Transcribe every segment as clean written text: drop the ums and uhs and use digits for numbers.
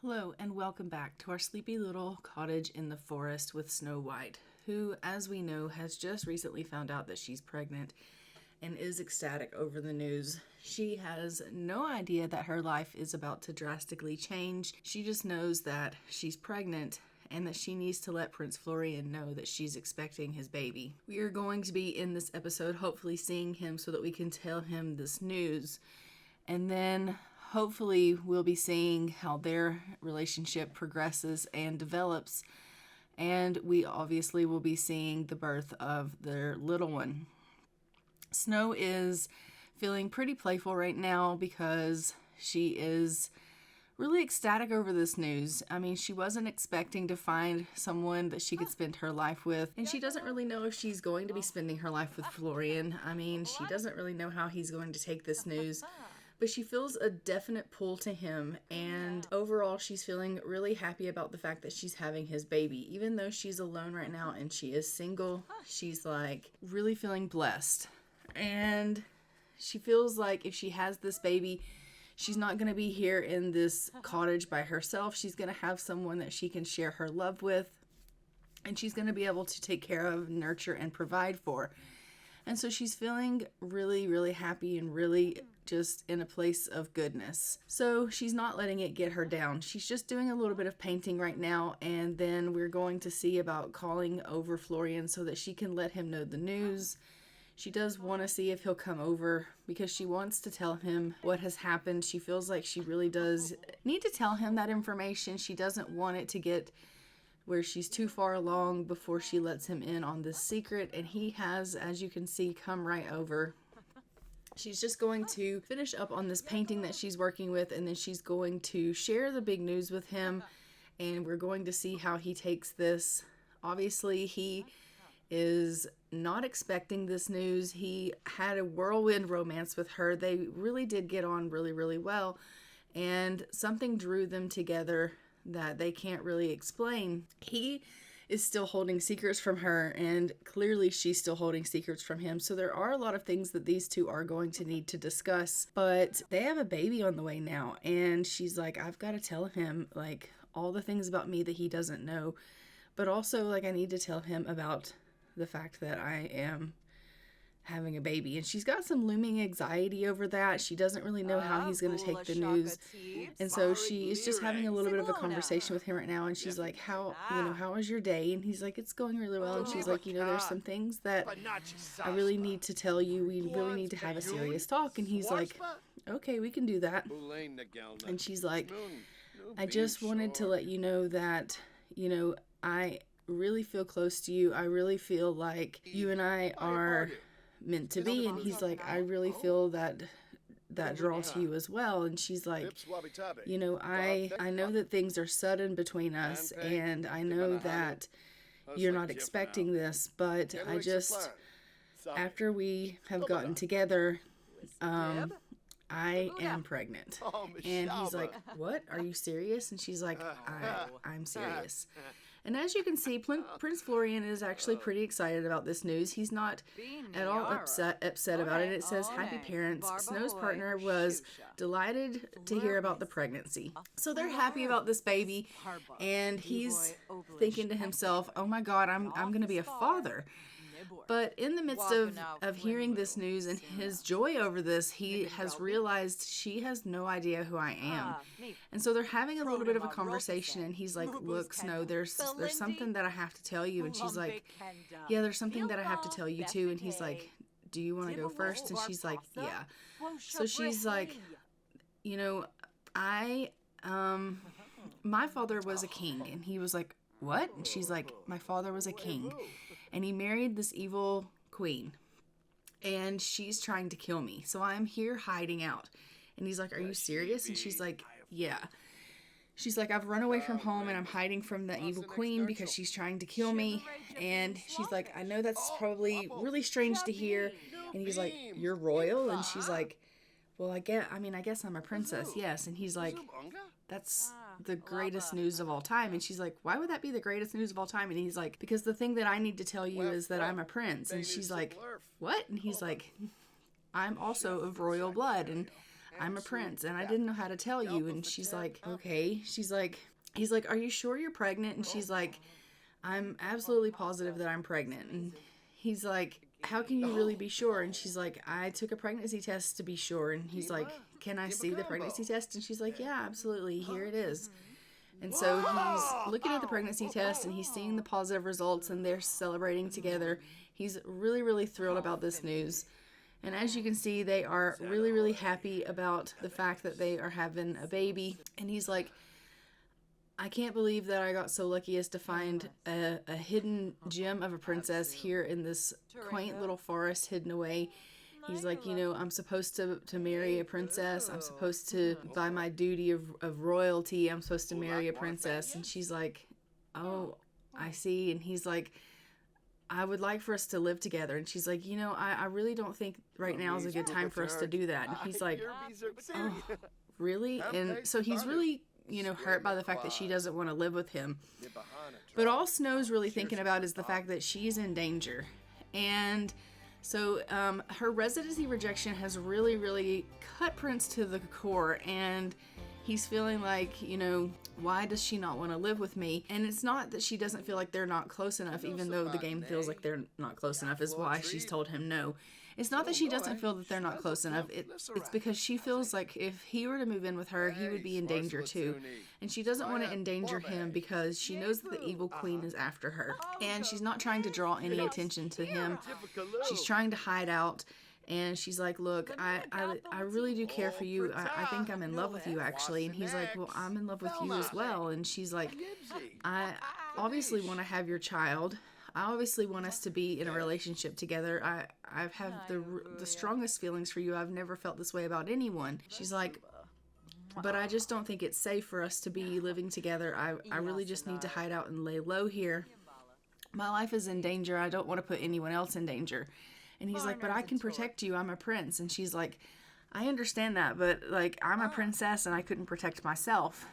Hello and welcome back to our sleepy little cottage in the forest with Snow White, who, as we know, has just recently found out that she's pregnant and is ecstatic over the news. She has no idea that her life is about to drastically change. She just knows that she's pregnant and that she needs to let Prince Florian know that she's expecting his baby. We are going to be in this episode hopefully seeing him so that we can tell him this news, and then hopefully we'll be seeing how their relationship progresses and develops, and we obviously will be seeing the birth of their little one. Snow is feeling pretty playful right now because she is really ecstatic over this news. I mean, she wasn't expecting to find someone that she could spend her life with, and she doesn't really know if she's going to be spending her life with Florian. I mean, she doesn't really know how he's going to take this news, but she feels a definite pull to him, and overall she's feeling really happy about the fact that she's having his baby. Even though she's alone right now and she is single, she's like really feeling blessed, and she feels like if she has this baby, she's not going to be here in this cottage by herself. She's going to have someone that she can share her love with, and she's going to be able to take care of, nurture, and provide for. And so she's feeling really, really happy and really just in a place of goodness. So she's not letting it get her down. She's just doing a little bit of painting right now, and then we're going to see about calling over Florian so that she can let him know the news. She does want to see if he'll come over because she wants to tell him what has happened. She feels like she really does need to tell him that information. She doesn't want it to get where she's too far along before she lets him in on this secret, and he has, as you can see, come right over. She's just going to finish up on this painting that she's working with, and then she's going to share the big news with him, and we're going to see how he takes this. Obviously, he is not expecting this news. He had a whirlwind romance with her. They really did get on really, really well, and something drew them together that they can't really explain. He is still holding secrets from her, and clearly she's still holding secrets from him. So there are a lot of things that these two are going to need to discuss, but they have a baby on the way now, and she's like, I've got to tell him like all the things about me that he doesn't know, but also like I need to tell him about the fact that I am having a baby. And she's got some looming anxiety over that. She doesn't really know how he's going to take the news, and so she is just having a little bit of a conversation with him right now, and she's like, how was your day? And he's like, it's going really well. And she's like, there's some things that I really need to tell you. We really need to have a serious talk. And he's like, okay, we can do that. And she's like, I just wanted to let you know that I really feel close to you. I really feel like you and I are meant to be. And he's like, I really feel that draw to you as well. And she's like, I know that things are sudden between us, and I know that you're not expecting this, but I just, after we have gotten together, I am pregnant. And he's like, what? Are you serious? And she's like, I'm serious. And as you can see, Prince Florian is actually pretty excited about this news. He's not at all upset about it. It says, happy parents. Snow's partner was delighted to hear about the pregnancy. So they're happy about this baby, and he's thinking to himself, oh my God, I'm going to be a father. But in the midst of hearing this news and his joy over this, he has realized she has no idea who I am. And so they're having a little bit of a conversation, and he's like, look, Snow, there's something that I have to tell you. And she's like, yeah, there's something that I have to tell you too. And he's like, do you want to go first? And she's like, yeah. So she's like, my father was a king. And he was like, what? And she's like, my father was a king, and he married this evil queen, and she's trying to kill me. So I'm here hiding out. And he's like, are you serious? And she's like, yeah. She's like, I've run away from home, and I'm hiding from the evil queen because she's trying to kill me. And she's like, I know that's probably really strange to hear. And he's like, you're royal? And she's like, well, I guess I'm a princess, yes. And he's like, that's the greatest news of all time. And she's like, why would that be the greatest news of all time? And he's like, because the thing that I need to tell you is that I'm a prince. And she's like, what? And he's like, I'm also of royal blood, and I'm a prince and I didn't know how to tell you. And she's like, okay. He's like, are you sure you're pregnant? And she's like, I'm absolutely positive that I'm pregnant. And he's like, how can you really be sure? And she's like, I took a pregnancy test to be sure. And he's like, can I see the pregnancy test? And she's like, yeah, absolutely. Here it is. And so he's looking at the pregnancy test and he's seeing the positive results and they're celebrating together. He's really, really thrilled about this news. And as you can see, they are really, really happy about the fact that they are having a baby. And he's like, I can't believe that I got so lucky as to find a hidden gem of a princess here in this quaint little forest hidden away. He's like, you know, I'm supposed to marry a princess. I'm supposed to, by my duty of royalty, I'm supposed to marry a princess. And she's like, oh, I see. And he's like, I would like for us to live together. And she's like, you know, I really don't think right now is a good time for us to do that. And he's like, oh, really? And so he's really, you know, hurt by the fact that she doesn't want to live with him. But all Snow's really thinking about is the fact that she's in danger. And so her residency rejection has really, really cut Prince to the core. And he's feeling like, you know, why does she not want to live with me? And it's not that she doesn't feel like they're not close enough, even though the game feels like they're not close enough, is why she's told him no. It's not that she doesn't feel that they're not close enough. It's because she feels like if he were to move in with her, he would be in danger too. And she doesn't want to endanger him because she knows that the evil queen is after her. And she's not trying to draw any attention to him. She's trying to hide out. And she's like, look, I really do care for you. I think I'm in love with you, actually. And he's like, well, I'm in love with you as well. And she's like, I obviously want to have your child. I obviously want us to be in a relationship together. I have the strongest feelings for you. I've never felt this way about anyone. She's like, but I just don't think it's safe for us to be living together. I really just need to hide out and lay low here. My life is in danger. I don't want to put anyone else in danger. And he's like, but I can protect you. I'm a prince. And she's like, I understand that, but like, I'm a princess and I couldn't protect myself.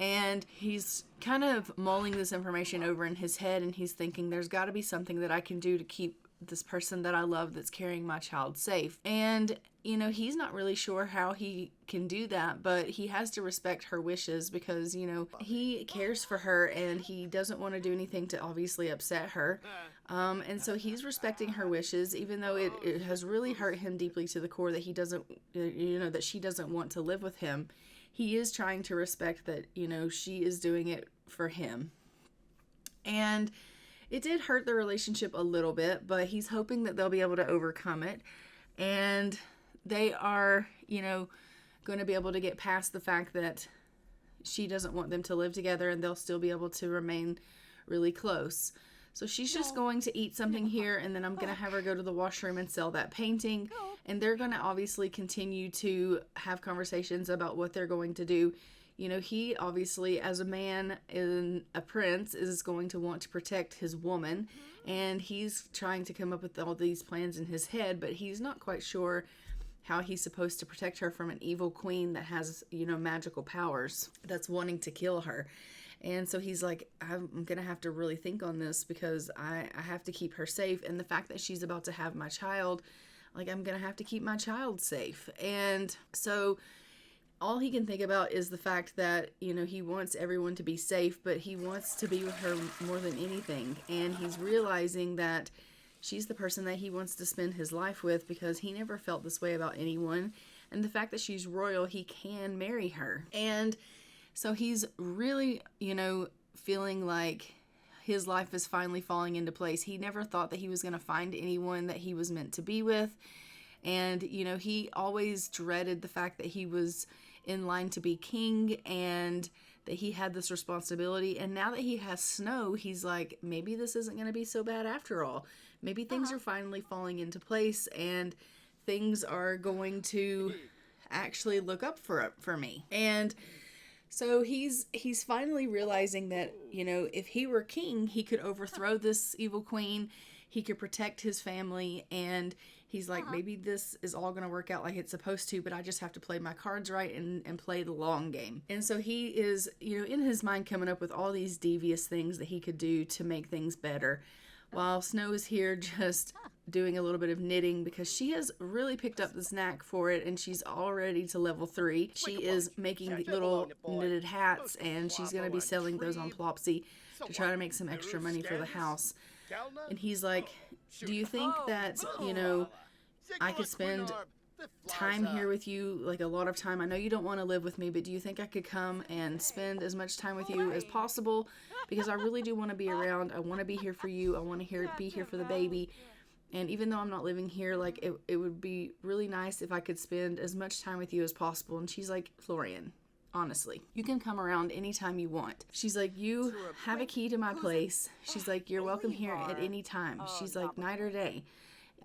And he's kind of mulling this information over in his head, and he's thinking there's got to be something that I can do to keep this person that I love that's carrying my child safe. And, you know, he's not really sure how he can do that, but he has to respect her wishes because, you know, he cares for her and he doesn't want to do anything to obviously upset her. And so he's respecting her wishes, even though it has really hurt him deeply to the core that he doesn't, you know, that she doesn't want to live with him. He is trying to respect that, you know, she is doing it for him. And it did hurt the relationship a little bit, but he's hoping that they'll be able to overcome it. And they are, you know, going to be able to get past the fact that she doesn't want them to live together, and they'll still be able to remain really close. So she's just going to eat something here, and then I'm going to have her go to the washroom and sell that painting. And they're going to obviously continue to have conversations about what they're going to do. You know, he obviously, as a man and a prince, is going to want to protect his woman. And he's trying to come up with all these plans in his head, but he's not quite sure how he's supposed to protect her from an evil queen that has, you know, magical powers that's wanting to kill her. And so he's like, I'm going to have to really think on this because I have to keep her safe. And the fact that she's about to have my child, like, I'm going to have to keep my child safe. And so all he can think about is the fact that, you know, he wants everyone to be safe, but he wants to be with her more than anything. And he's realizing that she's the person that he wants to spend his life with because he never felt this way about anyone. And the fact that she's royal, he can marry her. And so he's really, you know, feeling like his life is finally falling into place. He never thought that he was going to find anyone that he was meant to be with. And, you know, he always dreaded the fact that he was in line to be king and that he had this responsibility. And now that he has Snow, he's like, maybe this isn't going to be so bad after all. Maybe things are finally falling into place and things are going to actually look up for me. And so he's finally realizing that, you know, if he were king, he could overthrow this evil queen. He could protect his family. And he's like, maybe this is all going to work out like it's supposed to, but I just have to play my cards right and play the long game. And so he is, you know, in his mind coming up with all these devious things that he could do to make things better, while Snow is here just doing a little bit of knitting because she has really picked up this knack for it, and she's already to level 3. She is making little knitted hats, and she's going to be selling those on Plopsy to try to make some extra money for the house. And he's like, do you think that, you know, I could spend time here with you, like a lot of time? I know you don't want to live with me, but do you think I could come and spend as much time with you as possible? Because I really do want to be around. I want to be here for you. I want to be here for the baby. And even though I'm not living here, like it would be really nice if I could spend as much time with you as possible. And she's like, Florian, honestly, you can come around anytime you want. She's like, you have a key to my place. She's like, you're welcome here at any time. She's like, night or day.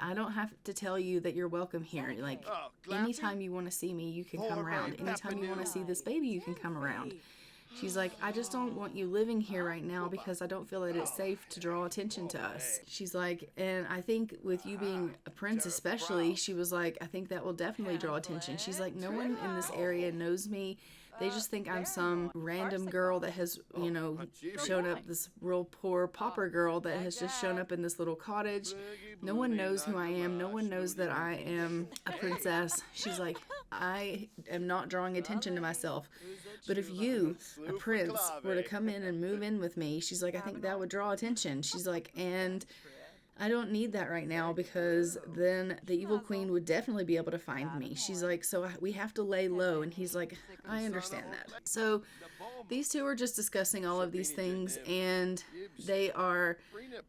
I don't have to tell you that you're welcome here. Like, anytime you want to see me, you can come around. Anytime you want to see this baby, you can come around. She's like, I just don't want you living here right now because I don't feel that it's safe to draw attention to us. She's like, and I think with you being a prince especially, she was like, I think that will definitely draw attention. She's like, no one in this area knows me. They just think I'm some random girl that has, you know, shown up, this real poor pauper girl that has just shown up in this little cottage. No one knows who I am. No one knows that I am a princess. She's like, I am not drawing attention to myself. But if you, a prince, were to come in and move in with me, she's like, I think that would draw attention. She's like, and I don't need that right now because then the evil queen would definitely be able to find me. She's like, so we have to lay low. And he's like, I understand that. So these two are just discussing all of these things, and they are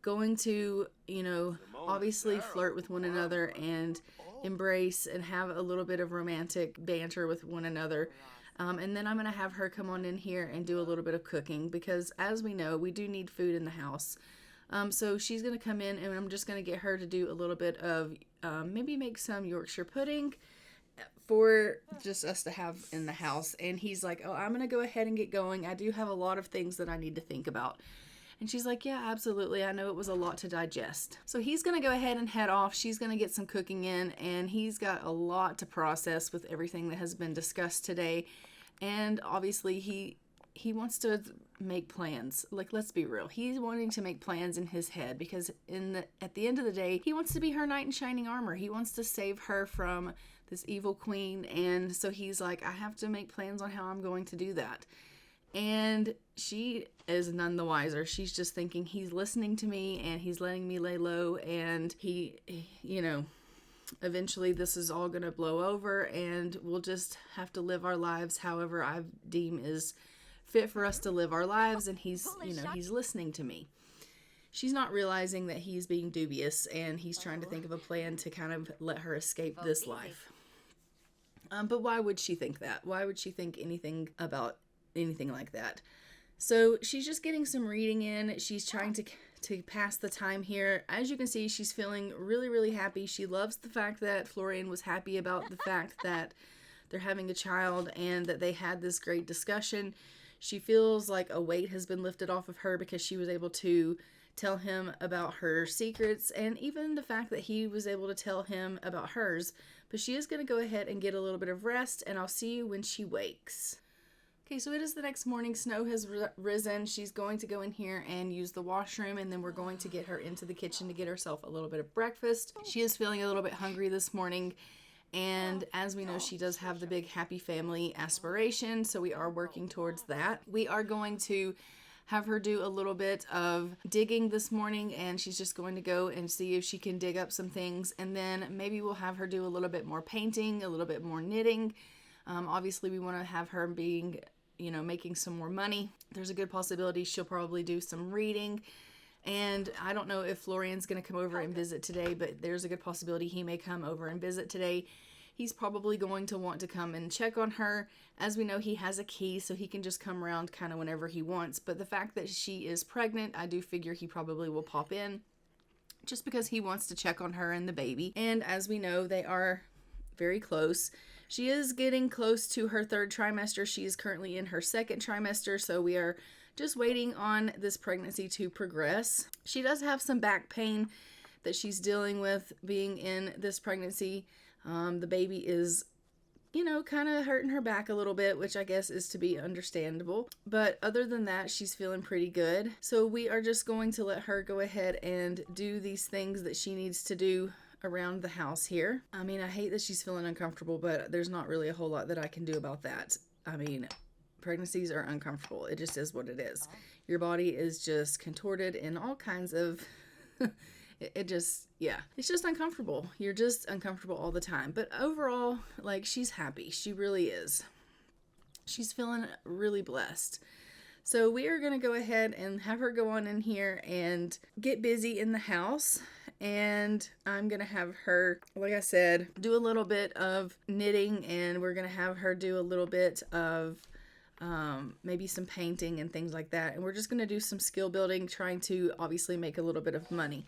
going to, you know, obviously flirt with one another and embrace and have a little bit of romantic banter with one another. And then I'm going to have her come on in here and do a little bit of cooking because, as we know, we do need food in the house. So she's going to come in, and I'm just going to get her to do a little bit of maybe make some Yorkshire pudding for just us to have in the house. And he's like, oh, I'm going to go ahead and get going. I do have a lot of things that I need to think about. And she's like, yeah, absolutely. I know it was a lot to digest. So he's going to go ahead and head off. She's going to get some cooking in, and he's got a lot to process with everything that has been discussed today. And obviously he wants to make plans. Like, let's be real. He's wanting to make plans in his head because at the end of the day, he wants to be her knight in shining armor. He wants to save her from this evil queen. And so he's like, I have to make plans on how I'm going to do that. And she is none the wiser. She's just thinking he's listening to me and he's letting me lay low, and he, you know, eventually this is all going to blow over and we'll just have to live our lives however I deem is fit for us to live our lives. And he's, you know, he's listening to me. She's not realizing that he's being dubious and he's trying to think of a plan to kind of let her escape this life. But why would she think that? Why would she think anything about anything like that? So she's just getting some reading in. She's trying to pass the time here. As you can see, she's feeling really, really happy. She loves the fact that Florian was happy about the fact that they're having a child and that they had this great discussion. She feels like a weight has been lifted off of her because she was able to tell him about her secrets, and even the fact that he was able to tell him about hers. But she is going to go ahead and get a little bit of rest, and I'll see you when she wakes. Okay, so it is the next morning. Snow has risen. She's going to go in here and use the washroom, and then we're going to get her into the kitchen to get herself a little bit of breakfast. She is feeling a little bit hungry this morning, and as we know, she does have the big happy family aspiration, so we are working towards that. We are going to have her do a little bit of digging this morning, and she's just going to go and see if she can dig up some things, and then maybe we'll have her do a little bit more painting, a little bit more knitting. Obviously, we want to have her being, you know, making some more money. There's a good possibility she'll probably do some reading. And I don't know if Florian's going to come over and visit today, but there's a good possibility he may come over and visit today. He's probably going to want to come and check on her. As we know, he has a key, so he can just come around kind of whenever he wants. But the fact that she is pregnant, I do figure he probably will pop in just because he wants to check on her and the baby. And as we know, they are very close. She is getting close to her 3rd trimester. She is currently in her 2nd trimester, so we are just waiting on this pregnancy to progress. She does have some back pain that she's dealing with being in this pregnancy. The baby is kind of hurting her back a little bit, which I guess is to be understandable. But other than that, she's feeling pretty good. So we are just going to let her go ahead and do these things that she needs to do around the house here. I mean, I hate that she's feeling uncomfortable, but there's not really a whole lot that I can do about that. I mean, pregnancies are uncomfortable. It just is what it is. Your body is just contorted in all kinds of... It's just uncomfortable. You're just uncomfortable all the time. But overall, like, she's happy. She really is. She's feeling really blessed. So we are going to go ahead and have her go on in here and get busy in the house. And I'm going to have her, like I said, do a little bit of knitting, and we're going to have her do a little bit of maybe some painting and things like that. And we're just going to do some skill building, trying to obviously make a little bit of money.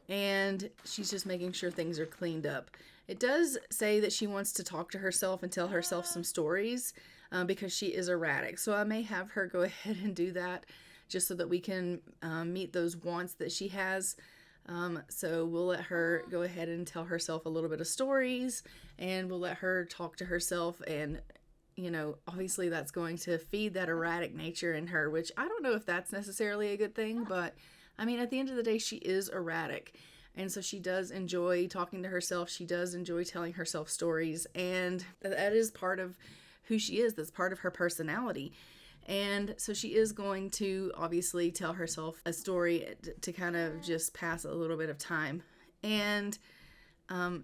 And she's just making sure things are cleaned up. It does say that she wants to talk to herself and tell herself some stories because she is erratic. So I may have her go ahead and do that just so that we can meet those wants that she has. So we'll let her go ahead and tell herself a little bit of stories, and we'll let her talk to herself. And obviously that's going to feed that erratic nature in her, which I don't know if that's necessarily a good thing, but I mean, at the end of the day, she is erratic. And so she does enjoy talking to herself. She does enjoy telling herself stories. And that is part of who she is. That's part of her personality. And so she is going to obviously tell herself a story to kind of just pass a little bit of time. And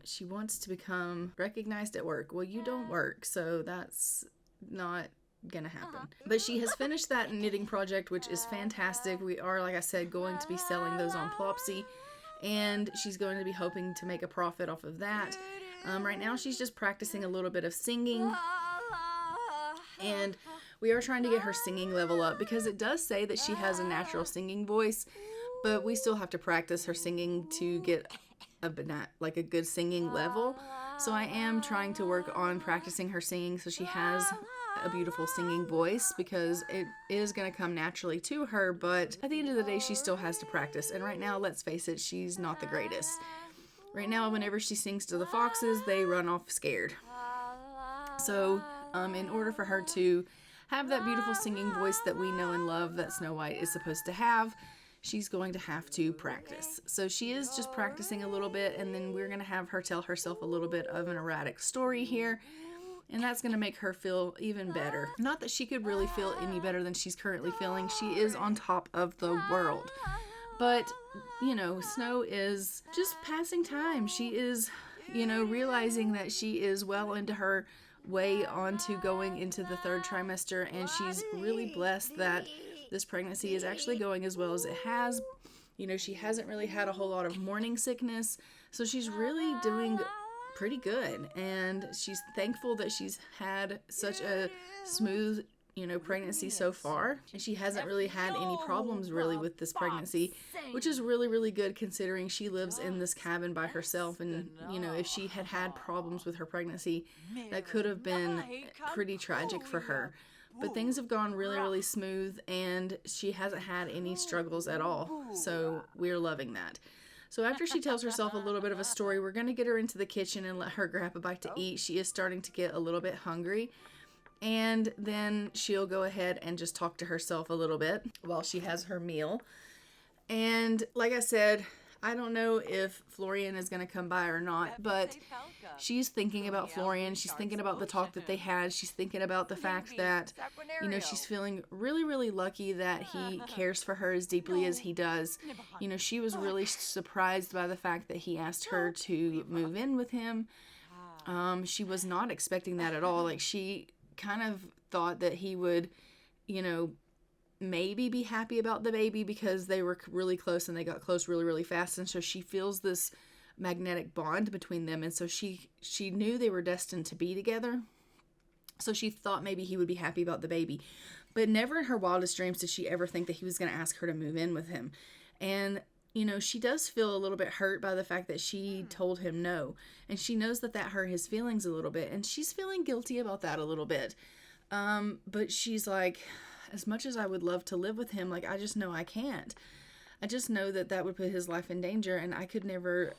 she wants to become recognized at work. Well, you don't work, so that's not gonna happen. But she has finished that knitting project, which is fantastic. We are, like I said, going to be selling those on Plopsy, and she's going to be hoping to make a profit off of that. Right now she's just practicing a little bit of singing, and we are trying to get her singing level up because it does say that she has a natural singing voice, but we still have to practice her singing to get a good singing level. So I am trying to work on practicing her singing so she has a beautiful singing voice, because it is going to come naturally to her, but at the end of the day she still has to practice. And right now, let's face it, she's not the greatest. Right now, whenever she sings to the foxes, they run off scared. So in order for her to have that beautiful singing voice that we know and love that Snow White is supposed to have, she's going to have to practice. So she is just practicing a little bit, and then we're going to have her tell herself a little bit of an erratic story here. And that's going to make her feel even better. Not that she could really feel any better than she's currently feeling. She is on top of the world. But, Snow is just passing time. She is, realizing that she is well into her way onto going into the 3rd trimester. And she's really blessed that this pregnancy is actually going as well as it has. She hasn't really had a whole lot of morning sickness. So she's really doing pretty good, and she's thankful that she's had such a smooth pregnancy so far, and she hasn't really had any problems really with this pregnancy, which is really, really good considering she lives in this cabin by herself. And if she had had problems with her pregnancy, that could have been pretty tragic for her. But things have gone really, really smooth, and she hasn't had any struggles at all, so we're loving that. So after she tells herself a little bit of a story, we're going to get her into the kitchen and let her grab a bite to eat. She is starting to get a little bit hungry. And then she'll go ahead and just talk to herself a little bit while she has her meal. And like I said, I don't know if Florian is going to come by or not, but she's thinking about Florian. She's thinking about the talk that they had. She's thinking about the fact that, she's feeling really, really lucky that he cares for her as deeply as he does. She was really surprised by the fact that he asked her to move in with him. She was not expecting that at all. Like, she kind of thought that he would, maybe be happy about the baby because they were really close and they got close really, really fast. And so she feels this magnetic bond between them. And so she knew they were destined to be together. So she thought maybe he would be happy about the baby. But never in her wildest dreams did she ever think that he was going to ask her to move in with him. And, she does feel a little bit hurt by the fact that she told him no. And she knows that hurt his feelings a little bit. And she's feeling guilty about that a little bit. But she's like, as much as I would love to live with him, like, I just know I can't. I just know that that would put his life in danger, and I could never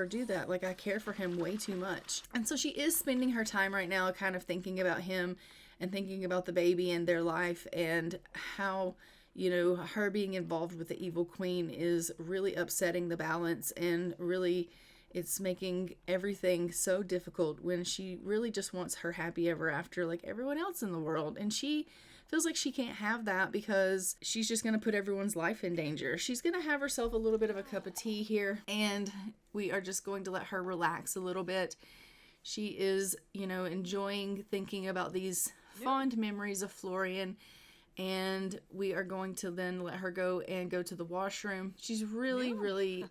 do that. Like, I care for him way too much. And so she is spending her time right now kind of thinking about him and thinking about the baby and their life, and how, her being involved with the evil queen is really upsetting the balance, and really it's making everything so difficult when she really just wants her happy ever after like everyone else in the world. And she feels like she can't have that because she's just going to put everyone's life in danger. She's going to have herself a little bit of a cup of tea here, and we are just going to let her relax a little bit. She is, enjoying thinking about these fond memories of Florian, and we are going to then let her go to the washroom. She's really,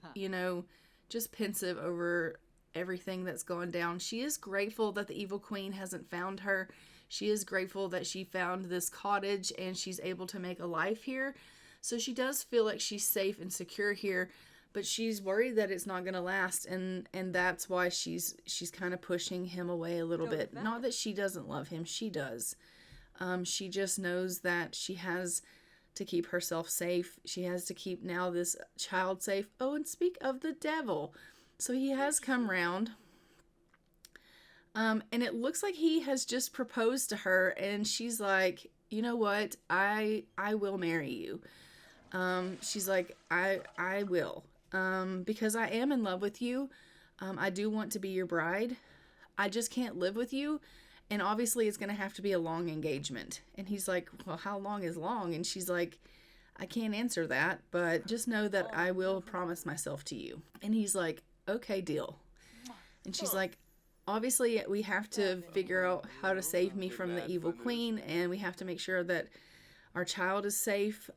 just pensive over everything that's gone down. She is grateful that the evil queen hasn't found her. She is grateful that she found this cottage and she's able to make a life here. So she does feel like she's safe and secure here, but she's worried that it's not going to last, and that's why she's kind of pushing him away a little bit. Not that she doesn't love him, she does. She just knows that she has to keep herself safe. She has to keep now this child safe. Oh, and speak of the devil. So he has come round. And it looks like he has just proposed to her, and she's like, you know what? I will marry you. She's like, I will. Because I am in love with you. I do want to be your bride. I just can't live with you. And obviously it's going to have to be a long engagement. And he's like, well, how long is long? And she's like, I can't answer that, but just know that I will promise myself to you. And he's like, okay, deal. And she's like, obviously we have to figure out how to save me from the evil queen, and we have to make sure that our child is safe.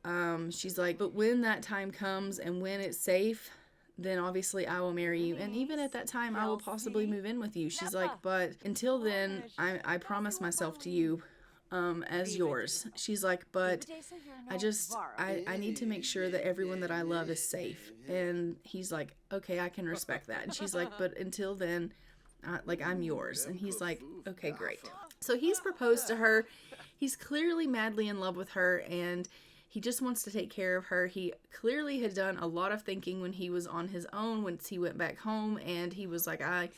She's like, but when that time comes and when it's safe, then obviously I will marry you. And even at that time, I will possibly move in with you. She's like, but until then, I promise myself to you as yours. She's like, but I need to make sure that everyone that I love is safe. And he's like, okay, I can respect that. And she's like, but until then, I'm yours. And he's like, okay, great. So he's proposed to her. He's clearly madly in love with her, and he just wants to take care of her. He clearly had done a lot of thinking when he was on his own, once he went back home, and he was like, I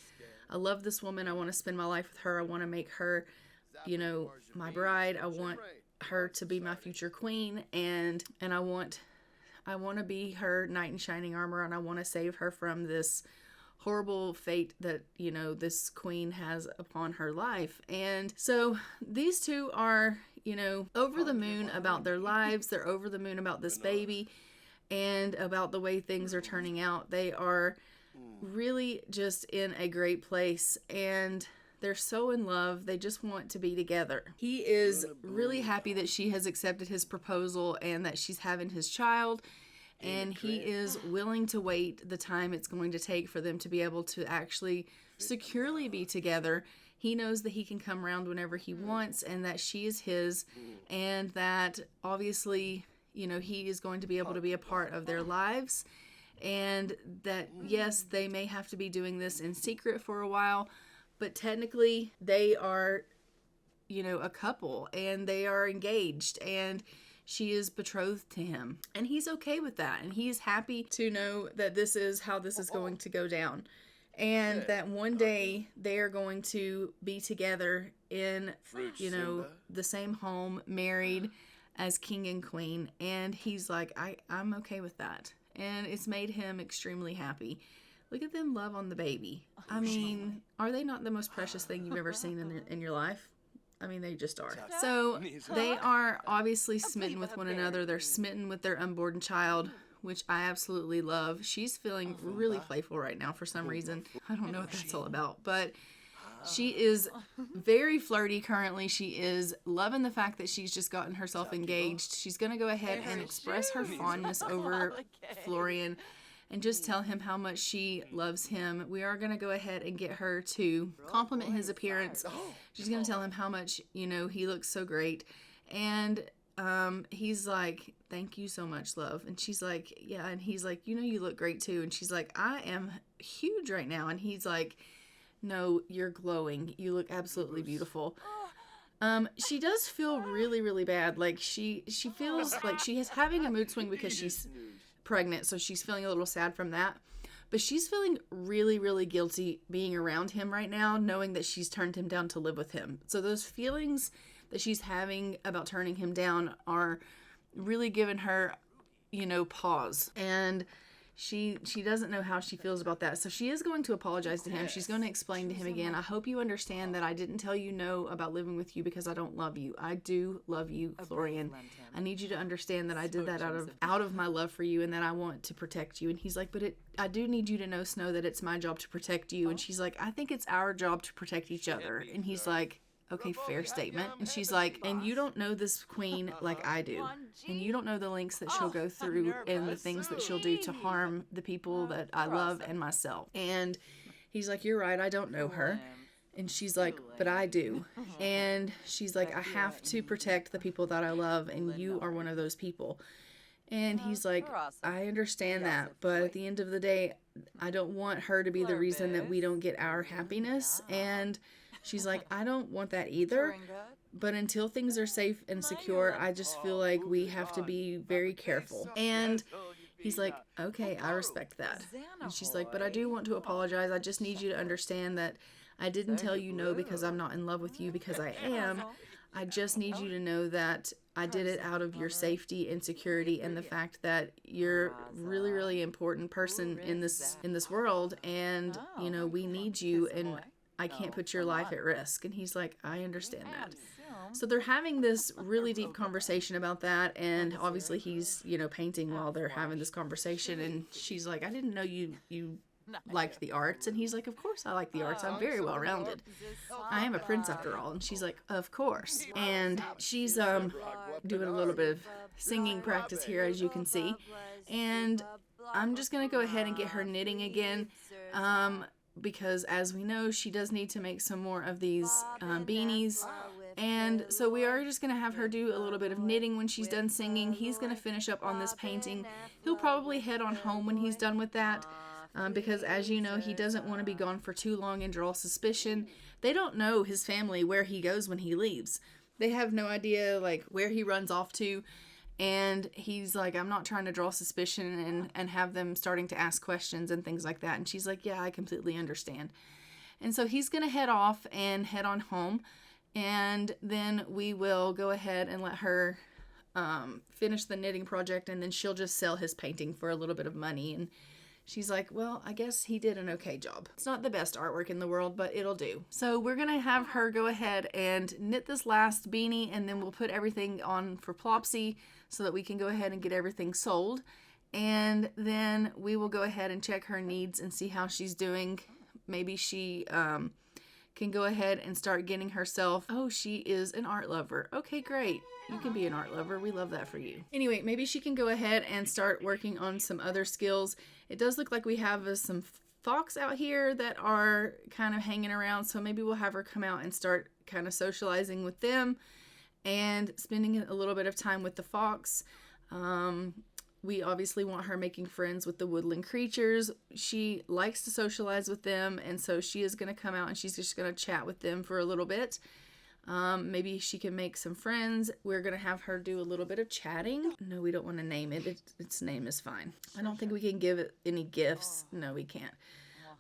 love this woman. I want to spend my life with her. I want to make her, my bride. I want her to be my future queen, and I want to be her knight in shining armor, and I want to save her from this horrible fate that, this queen has upon her life. And so these two are, over the moon about their lives. They're over the moon about this baby and about the way things are turning out. They are really just in a great place, and they're so in love. They just want to be together. He is really happy that she has accepted his proposal and that she's having his child. And he is willing to wait the time it's going to take for them to be able to actually securely be together. He knows that he can come around whenever he wants, and that she is his, and that obviously, he is going to be able to be a part of their lives, and that, yes, they may have to be doing this in secret for a while, but technically they are, a couple, and they are engaged, and she is betrothed to him, and he's okay with that, and he's happy to know that this is how this is going to go down, and that one day they are going to be together in, the same home, married as king and queen. And he's like, I'm okay with that, and it's made him extremely happy. Look at them love on the baby. I mean, are they not the most precious thing you've ever seen in your life? I mean, they just are. So they are obviously smitten with one another. They're smitten with their unborn child, which I absolutely love. She's feeling really playful right now for some reason. I don't know what that's all about, but she is very flirty currently. She is loving the fact that she's just gotten herself engaged. She's going to go ahead and express her fondness over Florian and just tell him how much she loves him. We are going to go ahead and get her to compliment his appearance. She's going to tell him how much, he looks so great. And he's like, thank you so much, love. And she's like, yeah. And he's like, you look great too. And she's like, I am huge right now. And he's like, no, you're glowing. You look absolutely beautiful. She does feel really, really bad. Like she feels like she is having a mood swing because she's pregnant, so she's feeling a little sad from that. But she's feeling really, really guilty being around him right now, knowing that she's turned him down to live with him. So those feelings that she's having about turning him down are really giving her, pause. And she doesn't know how she feels about that. So she is going to apologize to him. She's going to explain to him again, I hope you understand that I didn't tell you no about living with you because I don't love you. I do love you, Florian. I need you to understand that I did that out of my love for you and that I want to protect you. And he's like, but I do need you to know, Snow, that it's my job to protect you. And she's like, I think it's our job to protect each other. And he's like, okay, fair statement. And she's like, and you don't know this queen like I do. And you don't know the lengths that she'll go through and the things that she'll do to harm the people that I love and myself. And he's like, you're right, I don't know her. And she's like, but I do. And she's like, I have to protect the people that I love, and you are one of those people. And he's like, I understand that, but at the end of the day, I don't want her to be the reason that we don't get our happiness. And she's like, I don't want that either, but until things are safe and secure, I just feel like we have to be very careful. And he's like, okay, I respect that. And she's like, but I do want to apologize. I just need you to understand that I didn't tell you no because I'm not in love with you, because I am. I just need you to know that I did it out of your safety and security and the fact that you're really, really important person in this world, and we need you, and I can't put your life at risk. And he's like, I understand that. So they're having this really deep conversation about that, and obviously he's painting while they're having this conversation, and she's like, I didn't know you liked the arts. And he's like, of course I like the arts, I'm very well rounded, I am a prince after all. And she's like, of course. And she's doing a little bit of singing practice here, as you can see, and I'm just gonna go ahead and get her knitting again, because as we know, she does need to make some more of these beanies. And so we are just going to have her do a little bit of knitting when she's done singing. He's going to finish up on this painting. He'll probably head on home when he's done with that, because as you know, he doesn't want to be gone for too long and draw suspicion. They don't know, his family, where he goes when he leaves. They have no idea where he runs off to. And he's like, I'm not trying to draw suspicion and have them starting to ask questions and things like that. And she's like, yeah, I completely understand. And so he's going to head off and head on home. And then we will go ahead and let her finish the knitting project. And then she'll just sell his painting for a little bit of money. And she's like, well, I guess he did an okay job. It's not the best artwork in the world, but it'll do. So we're going to have her go ahead and knit this last beanie, and then we'll put everything on for Plopsy so that we can go ahead and get everything sold. And then we will go ahead and check her needs and see how she's doing. Maybe she can go ahead and start getting herself, oh, she is an art lover. Okay, great. You can be an art lover. We love that for you. Anyway, maybe she can go ahead and start working on some other skills. It does look like we have some fox out here that are kind of hanging around, so maybe we'll have her come out and start kind of socializing with them and spending a little bit of time with the fox. We obviously want her making friends with the woodland creatures. She likes to socialize with them, and so she is going to come out and she's just going to chat with them for a little bit. Maybe she can make some friends. We're going to have her do a little bit of chatting. No, we don't want to name it. Its name is fine. I don't think we can give it any gifts. No, we can't.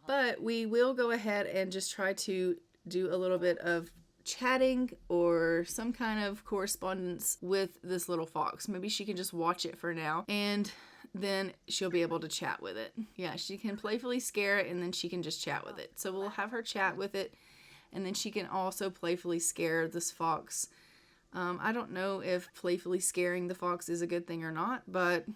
But we will go ahead and just try to do a little bit of chatting or some kind of correspondence with this little fox. Maybe she can just watch it for now, and then she'll be able to chat with it. Yeah, she can playfully scare it, and then she can just chat with it. So we'll have her chat with it, and then she can also playfully scare this fox. I don't know if playfully scaring the fox is a good thing or not, but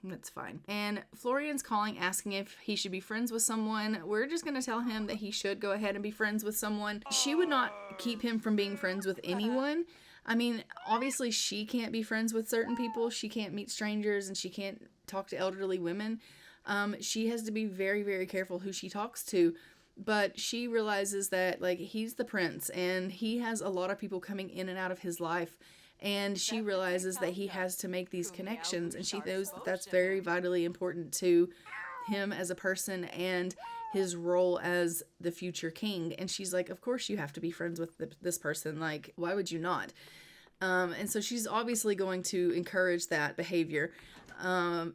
that's fine. And Florian's calling, asking if he should be friends with someone. We're just going to tell him that he should go ahead and be friends with someone. She would not keep him from being friends with anyone. I mean, obviously she can't be friends with certain people. She can't meet strangers, and she can't talk to elderly women. She has to be very, very careful who she talks to. But she realizes that he's the prince, and he has a lot of people coming in and out of his life. And she realizes that he has to make these connections, and she knows that that's very vitally important to him as a person and his role as the future king. And she's like, of course you have to be friends with this person. Why would you not? And so she's obviously going to encourage that behavior.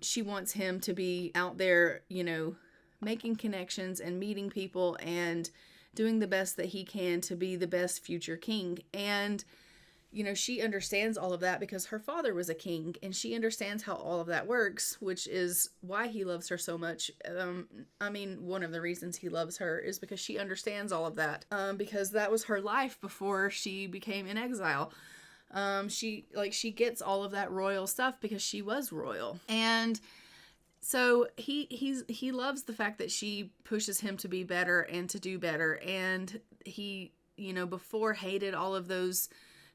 She wants him to be out there, you know, making connections and meeting people and doing the best that he can to be the best future king. And, you know, she understands all of that because her father was a king, and she understands how all of that works, which is why he loves her so much. I mean, one of the reasons he loves her is because she understands all of that, because that was her life before she became in exile. She gets all of that royal stuff because she was royal. And so he loves the fact that she pushes him to be better and to do better. And he, you know, before hated all of those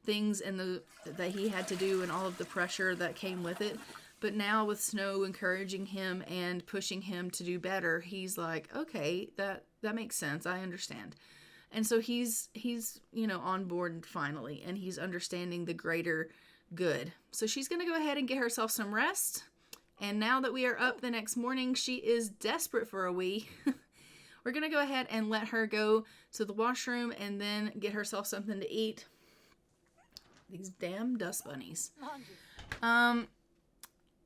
things and that he had to do and all of the pressure that came with it. But now with Snow encouraging him and pushing him to do better, he's like, okay, that makes sense. I understand. And so he's, you know, on board finally, and he's understanding the greater good. So she's going to go ahead and get herself some rest. And now that we are up the next morning, she is desperate for a wee. We're going to go ahead and let her go to the washroom and then get herself something to eat. These damn dust bunnies.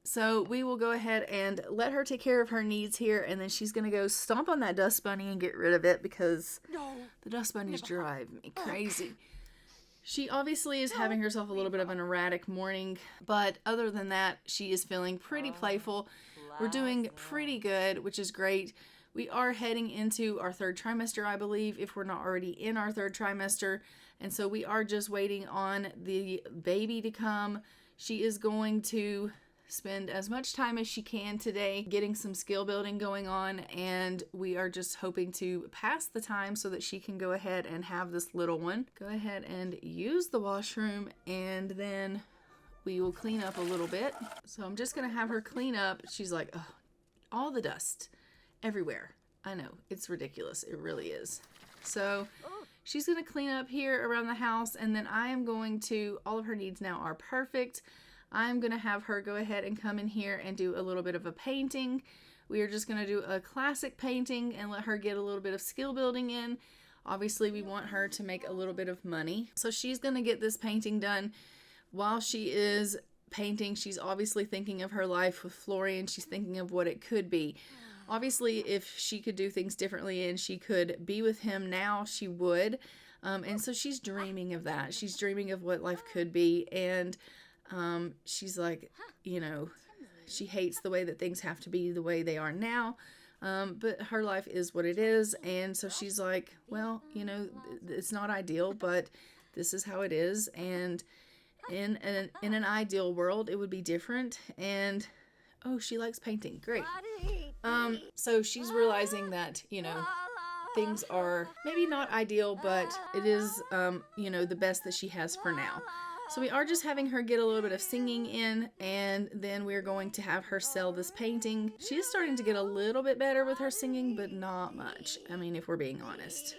So we will go ahead and let her take care of her needs here, and then she's going to go stomp on that dust bunny and get rid of it because the dust bunnies drive me crazy. She obviously is having herself a little bit of an erratic morning, but other than that, she is feeling pretty playful. We're doing pretty good, which is great. We are heading into our third trimester, I believe, if we're not already in our third trimester. And so we are just waiting on the baby to come. She is going to spend as much time as she can today getting some skill building going on, and we are just hoping to pass the time so that she can go ahead and have this little one. Go ahead and use the washroom, and then we will clean up a little bit. So I'm just gonna have her clean up. She's like, oh, all the dust everywhere. I know, it's ridiculous. It really is. So she's gonna clean up here around the house, and then I am going to, all of her needs now are perfect. I'm going to have her go ahead and come in here and do a little bit of a painting. We are just going to do a classic painting and let her get a little bit of skill building in. Obviously, we want her to make a little bit of money. So she's going to get this painting done. While she is painting, she's obviously thinking of her life with Florian. She's thinking of what it could be. Obviously, if she could do things differently and she could be with him now, she would. And so she's dreaming of that. She's dreaming of what life could be. And she's like, you know, she hates the way that things have to be the way they are now, but her life is what it is, and so she's like, well, you know, it's not ideal, but this is how it is, and in an ideal world, it would be different, and, oh, she likes painting, great. So she's realizing that, you know, things are maybe not ideal, but it is, you know, the best that she has for now. So we are just having her get a little bit of singing in, and then we're going to have her sell this painting. She is starting to get a little bit better with her singing, but not much. I mean, if we're being honest.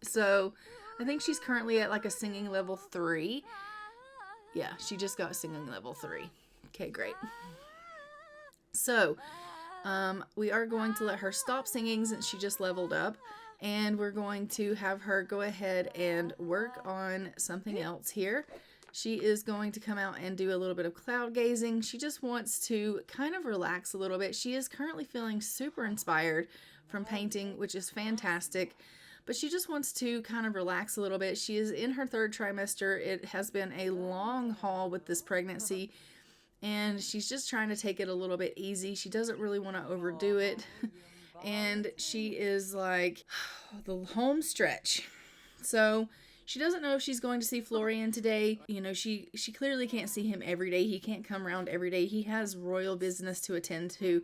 So I think she's currently at like a singing level 3. Yeah, she just got singing level 3. Okay, great. So we are going to let her stop singing since she just leveled up. And we're going to have her go ahead and work on something else here. She is going to come out and do a little bit of cloud gazing. She just wants to kind of relax a little bit. She is currently feeling super inspired from painting, which is fantastic. But she just wants to kind of relax a little bit. She is in her third trimester. It has been a long haul with this pregnancy, and she's just trying to take it a little bit easy. She doesn't really want to overdo it. And she is like, the home stretch. So she doesn't know if she's going to see Florian today. You know, she clearly can't see him every day. He can't come around every day. He has royal business to attend to.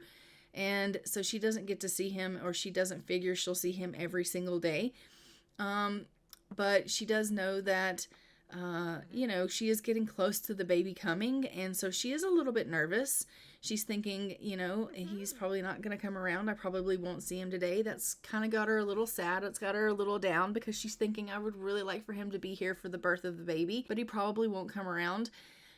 And so she doesn't get to see him, or she doesn't figure she'll see him every single day. But she does know that, you know, she is getting close to the baby coming. And so she is a little bit nervous. She's thinking, you know, he's probably not going to come around. I probably won't see him today. That's kind of got her a little sad. It's got her a little down because she's thinking, I would really like for him to be here for the birth of the baby, but he probably won't come around.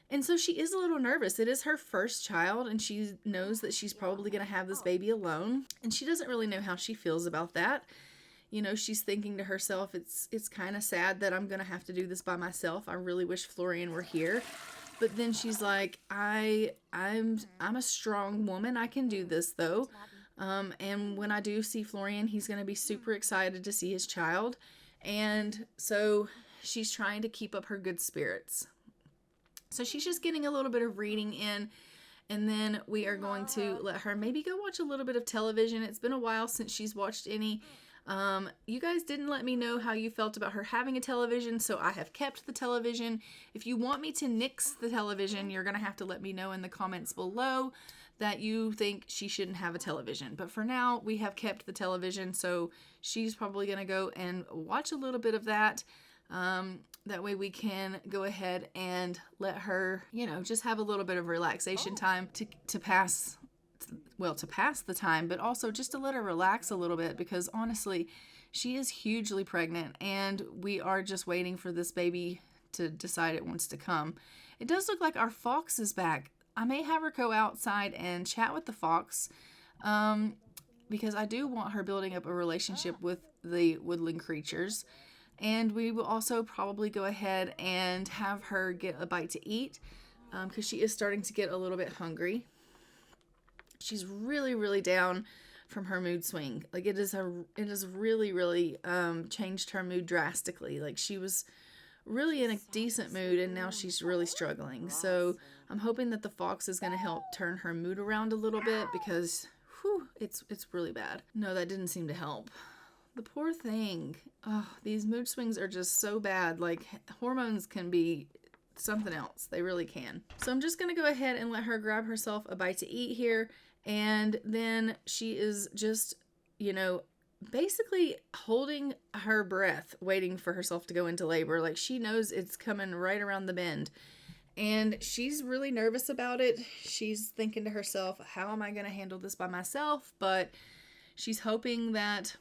And so she is a little nervous. It is her first child, and she knows that she's probably going to have this baby alone. And she doesn't really know how she feels about that. You know, she's thinking to herself, it's kind of sad that I'm going to have to do this by myself. I really wish Florian were here. But then she's like, I'm a strong woman. I can do this though. And when I do see Florian, he's going to be super excited to see his child. And so she's trying to keep up her good spirits. So she's just getting a little bit of reading in. And then we are going to let her maybe go watch a little bit of television. It's been a while since she's watched any. You guys didn't let me know how you felt about her having a television, so I have kept the television. If you want me to nix the television, you're going to have to let me know in the comments below that you think she shouldn't have a television. But for now, we have kept the television, so she's probably going to go and watch a little bit of that. That way we can go ahead and let her, just have a little bit of relaxation time to pass the time, but also just to let her relax a little bit, because honestly, she is hugely pregnant and we are just waiting for this baby to decide it wants to come. It does look like our fox is back. I may have her go outside and chat with the fox, because I do want her building up a relationship with the woodland creatures. And we will also probably go ahead and have her get a bite to eat, because she is starting to get a little bit hungry. She's really, really down from her mood swing. Like it has really, really changed her mood drastically. Like she was really in a decent mood and now she's really struggling. So I'm hoping that the fox is going to help turn her mood around a little bit, because it's really bad. No, that didn't seem to help. The poor thing. Oh, these mood swings are just so bad. Like hormones can be something else. They really can. So I'm just going to go ahead and let her grab herself a bite to eat here. And then she is just, basically holding her breath, waiting for herself to go into labor. Like she knows it's coming right around the bend. And she's really nervous about it. She's thinking to herself, how am I going to handle this by myself? But she's hoping that,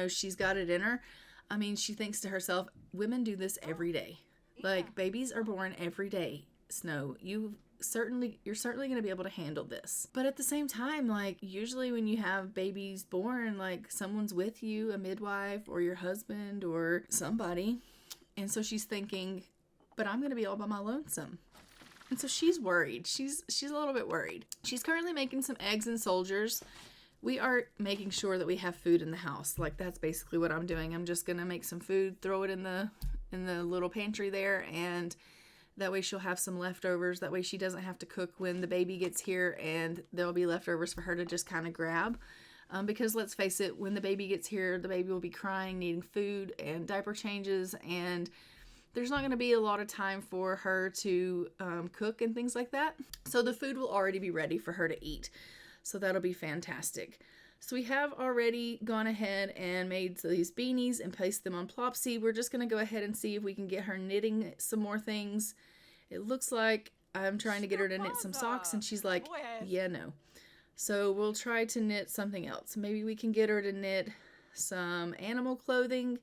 she's got it in her. I mean, she thinks to herself, women do this every day. Like babies are born every day. Snow, you're certainly going to be able to handle this. But at the same time, like usually when you have babies born, like someone's with you, a midwife or your husband or somebody. And so she's thinking, but I'm going to be all by my lonesome. And so she's worried. She's a little bit worried. She's currently making some eggs and soldiers. We are making sure that we have food in the house. Like that's basically what I'm doing. I'm just going to make some food, throw it in the little pantry there, and that way she'll have some leftovers. That way she doesn't have to cook when the baby gets here, and there'll be leftovers for her to just kind of grab. Because let's face it, when the baby gets here, the baby will be crying, needing food and diaper changes, and there's not going to be a lot of time for her to cook and things like that. So the food will already be ready for her to eat. So that'll be fantastic. So we have already gone ahead and made these beanies and placed them on Plopsy. We're just going to go ahead and see if we can get her knitting some more things. It looks like I'm trying to get her to knit some socks, and she's like, yeah, no. So we'll try to knit something else. Maybe we can get her to knit some animal clothing,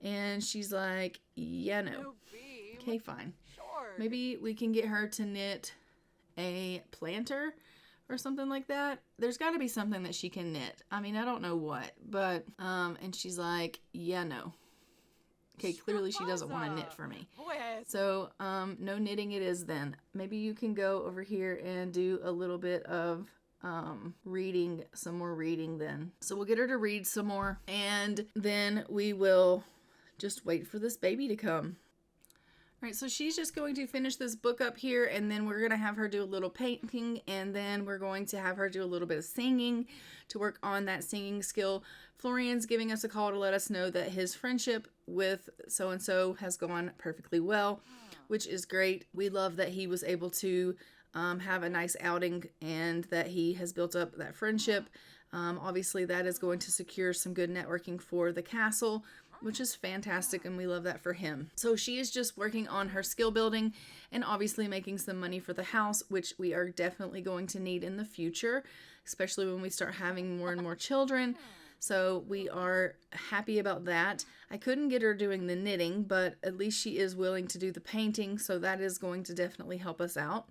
and she's like, yeah, no. Okay, fine. Maybe we can get her to knit a planter or something like that. There's got to be something that she can knit. I mean, I don't know what, but, and she's like, yeah, no. Okay, clearly she doesn't want to knit for me. So, no knitting it is then. Maybe you can go over here and do a little bit of, reading, some more reading then. So we'll get her to read some more, and then we will just wait for this baby to come. All right, so she's just going to finish this book up here, and then we're going to have her do a little painting, and then we're going to have her do a little bit of singing to work on that singing skill. Florian's giving us a call to let us know that his friendship with so-and-so has gone perfectly well, which is great. We love that he was able to have a nice outing and that he has built up that friendship. Obviously, that is going to secure some good networking for the castle, which is fantastic, and we love that for him. So she is just working on her skill building and obviously making some money for the house, which we are definitely going to need in the future, especially when we start having more and more children. So we are happy about that. I couldn't get her doing the knitting, but at least she is willing to do the painting, so that is going to definitely help us out.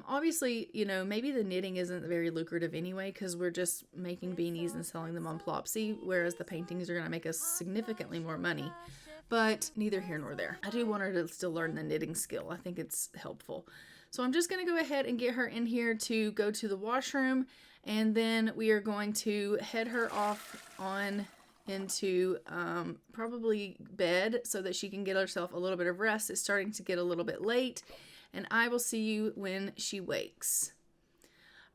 Obviously, maybe the knitting isn't very lucrative anyway, because we're just making beanies and selling them on Plopsy, whereas the paintings are going to make us significantly more money. But neither here nor there. I do want her to still learn the knitting skill. I think it's helpful. So I'm just going to go ahead and get her in here to go to the washroom, and then we are going to head her off on into probably bed so that she can get herself a little bit of rest. It's starting to get a little bit late, and I will see you when she wakes.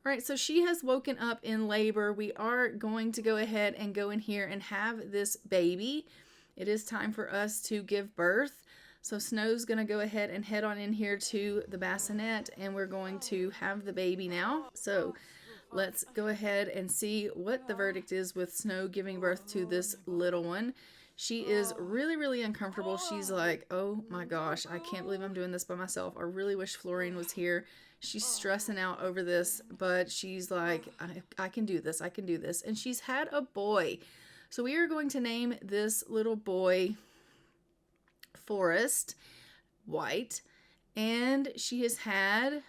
All right, so she has woken up in labor. We are going to go ahead and go in here and have this baby. It is time for us to give birth. So Snow's going to go ahead and head on in here to the bassinet, and we're going to have the baby now. So let's go ahead and see what the verdict is with Snow giving birth to this little one. She is really, really uncomfortable. She's like, oh my gosh, I can't believe I'm doing this by myself. I really wish Florian was here. She's stressing out over this, but she's like, I can do this. I can do this. And she's had a boy. So we are going to name this little boy Forest White, and she has had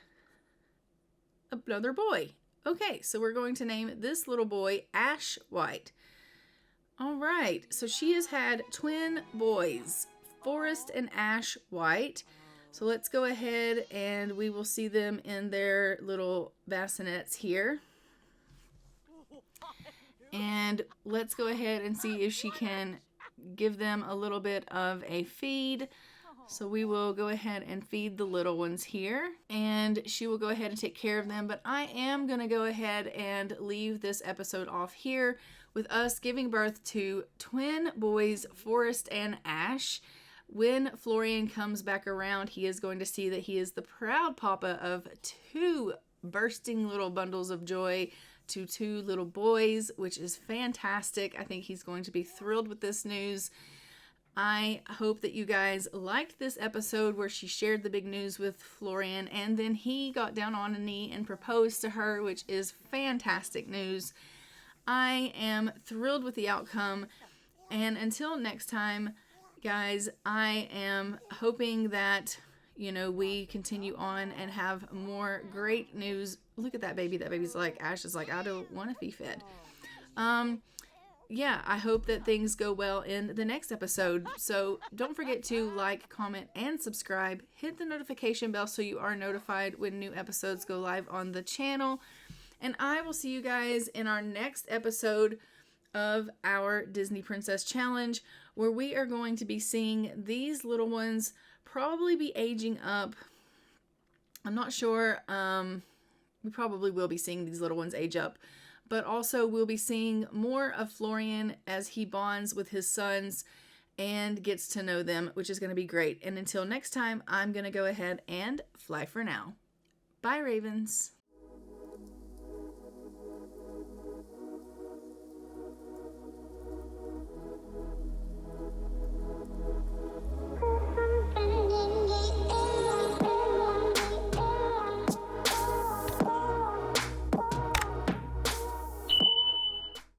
another boy. Okay, so we're going to name this little boy Ash White. All right, so she has had twin boys, Forest and Ash White. So let's go ahead and we will see them in their little bassinets here. And let's go ahead and see if she can give them a little bit of a feed. So we will go ahead and feed the little ones here, and she will go ahead and take care of them. But I am going to go ahead and leave this episode off here with us giving birth to twin boys, Forest and Ash. When Florian comes back around, he is going to see that he is the proud papa of two bursting little bundles of joy to two little boys, which is fantastic. I think he's going to be thrilled with this news. I hope that you guys liked this episode where she shared the big news with Florian, and then he got down on a knee and proposed to her, which is fantastic news. I am thrilled with the outcome, and until next time, guys, I am hoping that, you know, we continue on and have more great news. Look at that baby. That baby's like, Ash is like, I don't want to be fed. Yeah, I hope that things go well in the next episode. So don't forget to like, comment, and subscribe. Hit the notification bell so you are notified when new episodes go live on the channel. And I will see you guys in our next episode of our Disney Princess Challenge, where we are going to be seeing these little ones probably be aging up. I'm not sure. We probably will be seeing these little ones age up. But also we'll be seeing more of Florian as he bonds with his sons and gets to know them, which is going to be great. And until next time, I'm going to go ahead and fly for now. Bye, Ravens.